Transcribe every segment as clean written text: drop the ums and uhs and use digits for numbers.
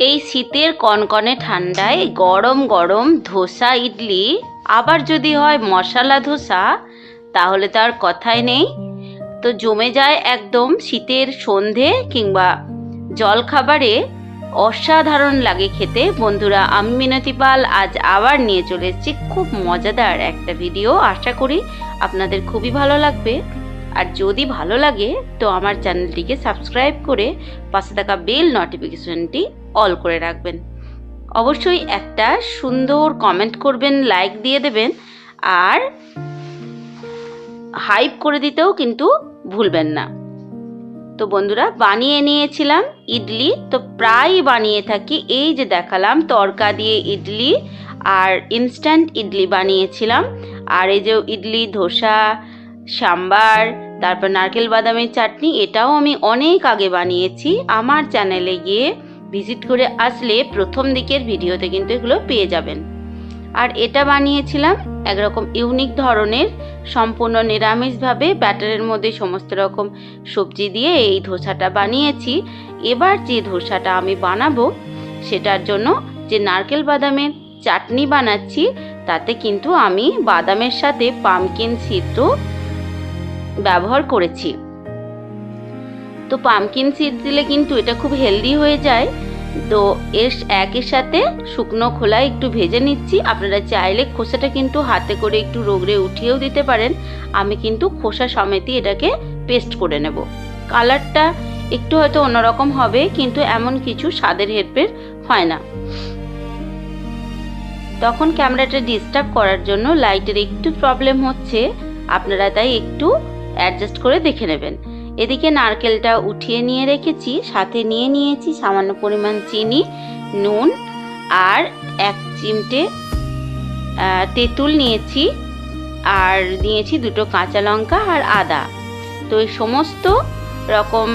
এই শীতের কনকনে ঠান্ডায় গরম গরম ধোসা ইডলি, আবার যদি হয় মশলা ধোসা, তাহলে তো আর কথাই নেই। তো জমে যায় একদম শীতের সন্ধে কিংবা জলখাবারে, অসাধারণ লাগে খেতে। বন্ধুরা, আমি মিনতি পাল আজ আবার নিয়ে চলে এসেছি খুব মজাদার একটা ভিডিও। আশা করি আপনাদের খুবই ভালো লাগবে। আর যদি ভালো লাগে তো আমার চ্যানেলটিকে সাবস্ক্রাইব করে পাশে থাকা বেল নোটিফিকেশনটি অল করে রাখবেন। অবশ্যই একটা সুন্দর কমেন্ট করবেন, লাইক দিয়ে দেবেন, আর হাইপ করে দিতেও কিন্তু ভুলবেন না। তো বন্ধুরা, বানিয়ে নিয়েছিলাম ইডলি। তো প্রায় বানিয়ে থাকি, এই যে দেখালাম তড়কা দিয়ে ইডলি আর ইনস্ট্যান্ট ইডলি বানিয়েছিলাম। আর এই যে ইডলি, ধোসা, সাম্বার, তারপর নারকেল বাদামের চাটনি, এটাও আমি অনেক আগে বানিয়েছি। আমার চ্যানেলে গিয়ে ভিজিট করে আসলে প্রথম দিকের ভিডিওতে কিন্তু এগুলো পেয়ে যাবেন। আর এটা বানিয়েছিলাম একরকম ইউনিক ধরনের, সম্পূর্ণ নিরামিষভাবে ব্যাটারের মধ্যে সমস্ত রকম সবজি দিয়ে এই ধোসাটা বানিয়েছি। এবার যে ধোসাটা আমি বানাবো সেটার জন্য যে নারকেল বাদামের চাটনি বানাচ্ছি, তাতে কিন্তু আমি বাদামের সাথে পামকিন সিডও ব্যবহার করেছি। তো পামকিন সিড দিলে কিন্তু এটা খুব হেলদি হয়ে যায়। তো এর সাথে শুকনো খোলা একটু ভেজে নিচ্ছি। আপনারা চাইলে খোসাটা কিন্তু হাতে করে একটু রগড়ে উঠিয়েও দিতে পারেন। আমি কিন্তু খোসা সমেতই এটাকে পেস্ট করে নেব। কালারটা একটু হয়তো অন্যরকম হবে, কিন্তু এমন কিছু স্বাদের হেরফের হয় না। তখন ক্যামেরাটা ডিস্টার্ব করার জন্য লাইটের একটু প্রবলেম হচ্ছে, আপনারা তাই একটু অ্যাডজাস্ট করে দেখে নেবেন। এদিকে নারকেলটা উঠিয়ে নিয়ে রেখেছি, সাথে নিয়ে নিয়েছি সামান্য পরিমাণ চিনি, নুন, আর 1 চিমটে তেঁতুল নিয়েছি, আর নিয়েছি 2টো কাঁচা লঙ্কা আর আদা। তো এই সমস্ত রকম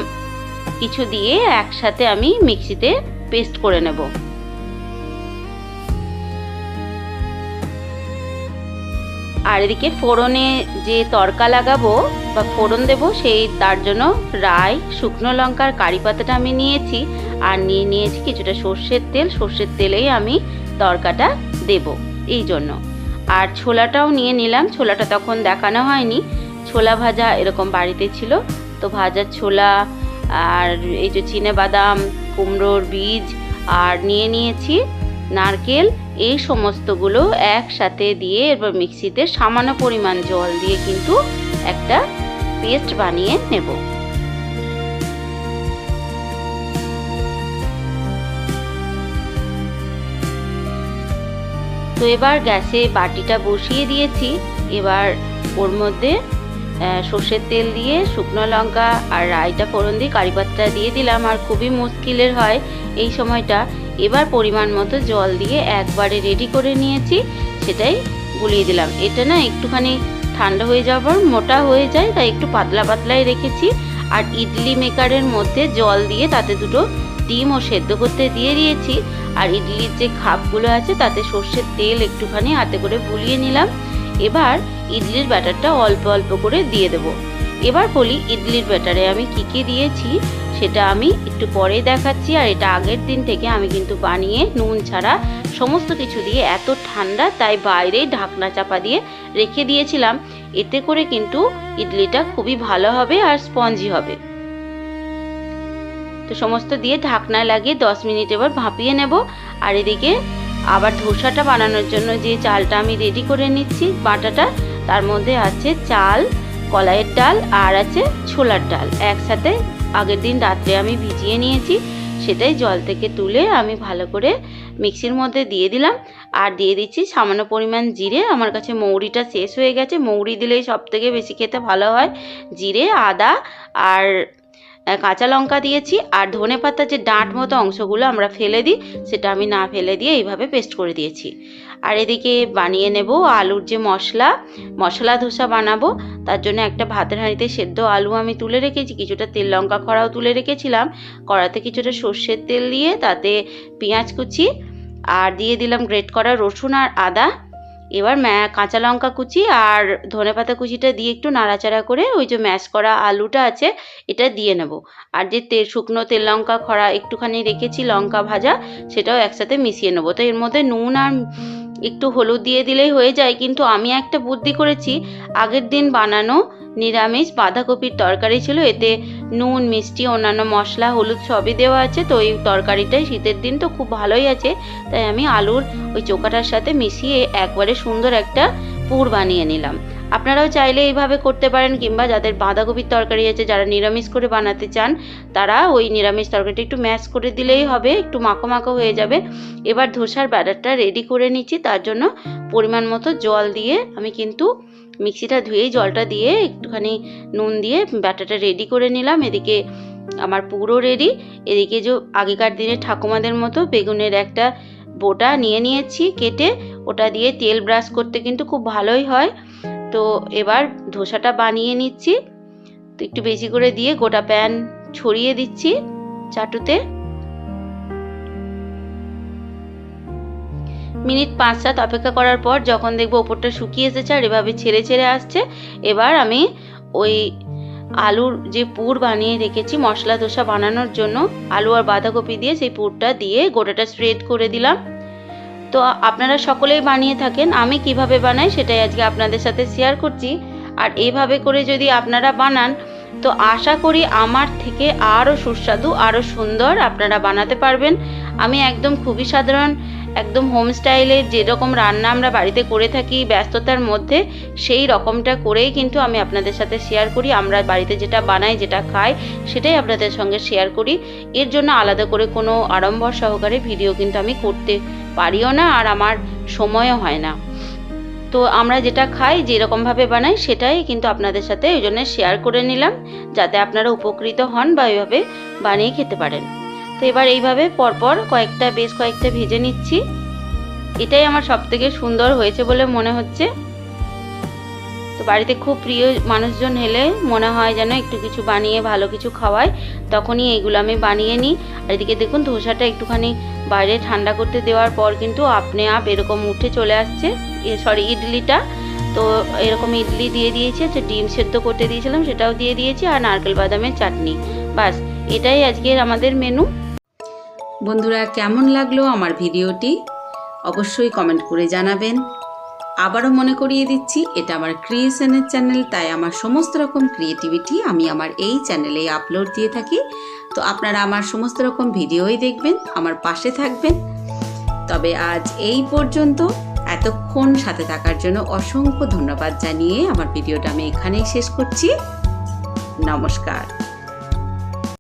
কিছু দিয়ে একসাথে আমি মিক্সিতে পেস্ট করে নেব। আর এদিকে ফোড়নে যে তড়কা লাগাবো বা ফোড়ন দেবো, তার জন্য রাই, শুকনো লঙ্কার কারি পাতাটা আমি নিয়েছি, আর নিয়েছি কিছুটা সর্ষের তেল। সর্ষের তেলেই আমি তড়কাটা দেব এই জন্য। আর ছোলাটাও নিয়ে নিলাম। ছোলাটা তখন দেখানো হয়নি, ছোলা ভাজা এরকম বাড়িতে ছিল, তো ভাজা ছোলা, আর এই যে চিনেবাদাম, কুমড়োর বীজ, আর নিয়েছি নারকেল। এই সমস্তগুলো একসাথে দিয়ে এরপর মিক্সিতে সামান্য পরিমাণ জল দিয়ে কিন্তু একটা পেস্ট বানিয়ে নেব। তো এবার গ্যাসে বাটিটা বসিয়ে দিয়েছি। এবার ওর মধ্যে সর্ষের তেল দিয়ে শুকনো লঙ্কা আর রাইটা ফোড়ন দিয়ে কারি পাতাটা দিয়ে দিলাম। আর খুবই মুশকিলের হয় এই সময়টা। এবার পরিমাণ মতো জল দিয়ে একবারে রেডি করে নিয়েছি, সেটাই গুলিয়ে দিলাম। এটা না একটুখানি ঠান্ডা হয়ে যাওয়ার পর মোটা হয়ে যায়, তাই একটু পাতলা পাতলাই রেখেছি। আর ইডলি মেকারের মধ্যে জল দিয়ে তাতে 2টো ডিমও সেদ্ধ করতে দিয়ে দিয়েছি। আর ইডলির যে খাপগুলো আছে তাতে সর্ষের তেল একটুখানি হাতে করে বুলিয়ে নিলাম। এবার ইডলির ব্যাটারটা অল্প অল্প করে দিয়ে দেব। এবার বলি ইডলির ব্যাটারে আমি কি দিয়েছি সেটা আমি একটু পরে দেখাচ্ছি। আর এটা আগের দিন থেকে আমি কিন্তু বানিয়ে নুন ছাড়া সমস্ত কিছু দিয়ে, এত ঠান্ডা তাই বাইরেই ঢাকনা চাপা দিয়ে রেখে দিয়েছিলাম। এতে করে কিন্তু ইডলিটা খুবই ভালো হবে আর স্পঞ্জি হবে। তো সমস্ত দিয়ে ঢাকনা লাগিয়ে 10 মিনিট এবার ভাপিয়ে নেব। আর এদিকে আবার ধোসাটা বানানোর জন্য যে চালটা আমি রেডি করে নিচ্ছি, বাটাটা, তার মধ্যে আছে চাল, কলাইয়ের ডাল, আর আছে ছোলার ডাল। একসাথে আগের দিন রাত্রে আমি ভিজিয়ে নিয়েছি, সেটাই জল থেকে তুলে আমি ভালো করে মিক্সির মধ্যে দিয়ে দিলাম। আর দিয়ে দিচ্ছি সামান্য পরিমাণ জিরে। আমার কাছে মৌরিটা শেষ হয়ে গেছে, মৌরি দিলেই সব থেকে বেশি খেতে ভালো হয়। জিরে, আদা আর কাঁচা লঙ্কা দিয়েছি। আর ধনে পাতার যে ডাঁট মতো অংশগুলো আমরা ফেলে দিই, সেটা আমি না ফেলে দিয়ে এইভাবে পেস্ট করে দিয়েছি। আর এদিকে বানিয়ে নেব আলুর যে মশলা ধোসা বানাবো, তার জন্য একটা ভাতের হাঁড়িতে সেদ্ধ আলু আমি তুলে রেখেছি, কিছুটা তেল লঙ্কা খড়াও তুলে রেখেছিলাম। কড়াতে কিছুটা সর্ষের তেল দিয়ে তাতে পেঁয়াজ কুচি, আর দিয়ে দিলাম গ্রেট করা রসুন আর আদা, এবার কাঁচা লঙ্কা কুচি আর ধনেপাতা কুচিটা দিয়ে একটু নাড়াচাড়া করে ওই যে ম্যাশ করা আলুটা আছে এটা দিয়ে নেব। আর যে শুকনো তেল লঙ্কা খড়া একটুখানি রেখেছি লঙ্কা ভাজা, সেটাও একসাথে মিশিয়ে নেবো। তো এর মধ্যে নুন আর একটু হলুদ দিয়ে দিলেই হয়ে যায়, কিন্তু আমি একটা বুদ্ধি করেছি, আগের দিন বানানো নিরামিষ বাঁধাকপির তরকারি ছিল, এতে নুন মিষ্টি অন্যান্য মশলা হলুদ সবই দেওয়া আছে। তো এই তরকারিটাই শীতের দিন তো খুব ভালোই আছে, তাই আমি আলুর ওই চোখাটার সাথে মিশিয়ে একবারে সুন্দর একটা পুর বানিয়ে নিলাম। আপনারাও চাইলে এইভাবে করতে পারেন, কিংবা যাদের বাঁধাকপির তরকারি আছে যারা নিরামিষ করে বানাতে চান তারা ওই নিরামিষ তরকারিটা একটু ম্যাশ করে দিলেই হবে, একটু মাখো মাখো হয়ে যাবে। এবার ধোসার ব্যাটারটা রেডি করে নিচ্ছি, তার জন্য পরিমাণ মতো জল দিয়ে আমি কিন্তু মিক্সিটা ধুয়েই জলটা দিয়ে একটুখানি নুন দিয়ে ব্যাটারটা রেডি করে নিলাম। এদিকে আমার পুরো রেডি। এদিকে যে আগেকার দিনে ঠাকুমাদের মতো বেগুনের একটা বোটা নিয়ে নিয়েছি কেটে, ওটা দিয়ে তেল ব্রাশ করতে কিন্তু খুব ভালোই হয়। তো এবার ধোসাটা বানিয়ে নিচ্ছি। তো একটু বেশি করে দিয়ে গোটা প্যান ছড়িয়ে দিচ্ছি চাটুতে। মিনিট 5-7 অপেক্ষা করার পর যখন দেখবো ওপরটা শুকিয়ে এসেছে আর এভাবে ছেড়ে ছেড়ে আসছে, এবার আমি ওই আলুর যে পুর বানিয়ে রেখেছি মশলা ধোসা বানানোর জন্য, আলু আর বাঁধাকপি দিয়ে সেই পুরটা দিয়ে গোটাটা স্প্রেড করে দিলাম। তো আপনারা সকলেই বানিয়ে থাকেন, আমি কিভাবে বানাই সেটাই আজকে আপনাদের সাথে শেয়ার করছি। আর এইভাবে করে যদি আপনারা বানান তো আশা করি আমার থেকে আরও সুস্বাদু আরও সুন্দর আপনারা বানাতে পারবেন। আমি একদম খুবই সাধারণ একদম হোম স্টাইলের যেরকম রান্না আমরা বাড়িতে করে থাকি ব্যস্ততার মধ্যে, সেই রকমটা করেই কিন্তু আমি আপনাদের সাথে শেয়ার করি। আমরা বাড়িতে যেটা বানাই যেটা খাই সেটাই আপনাদের সঙ্গে শেয়ার করি। এর জন্য আলাদা করে কোনো আড়ম্বর সহকারে ভিডিও কিন্তু আমি করতে পারিও না, আর আমার সময়ও হয় না। তো আমরা যেটা খাই যেরকমভাবে বানাই সেটাই কিন্তু আপনাদের সাথে ওই জন্য শেয়ার করে নিলাম, যাতে আপনারা উপকৃত হন বা এইভাবে বানিয়ে খেতে পারেন। তো এবার এইভাবে পরপর বেশ কয়েকটা ভেজে নিচ্ছি। এটাই আমার সবথেকে সুন্দর হয়েছে বলে মনে হচ্ছে। তো বাড়িতে খুব প্রিয় মানুষজন এলে মনে হয় যেন একটু কিছু বানিয়ে ভালো কিছু খাওয়াই, তখনই এইগুলো আমি বানিয়ে নিই। আর এদিকে দেখুন ধোসাটা একটুখানি বাইরে ঠান্ডা করতে দেওয়ার পর কিন্তু আপনি এরকম উঠে চলে আসছে, ইডলিটা। তো এরকম ইডলি দিয়ে দিয়েছি, আচ্ছা ডিম সেদ্ধ করতে দিয়েছিলাম সেটাও দিয়ে দিয়েছি, আর নারকেল বাদামের চাটনি। বাস এটাই আজকের আমাদের মেনু। বন্ধুরা, কেমন লাগলো আমার ভিডিওটি অবশ্যই কমেন্ট করে জানাবেন। আবারও মনে করিয়ে দিচ্ছি, এটা আমার ক্রিয়েশনের চ্যানেল, তাই আমার সমস্ত রকম ক্রিয়েটিভিটি আমি আমার এই চ্যানেলে আপলোড দিয়ে থাকি। তো আপনারা আমার সমস্ত রকম ভিডিওই দেখবেন, আমার পাশে থাকবেন। তবে আজ এই পর্যন্ত, এতক্ষণ সাথে থাকার জন্য অসংখ্য ধন্যবাদ জানিয়ে আমার ভিডিওটা আমি এখানেই শেষ করছি। নমস্কার।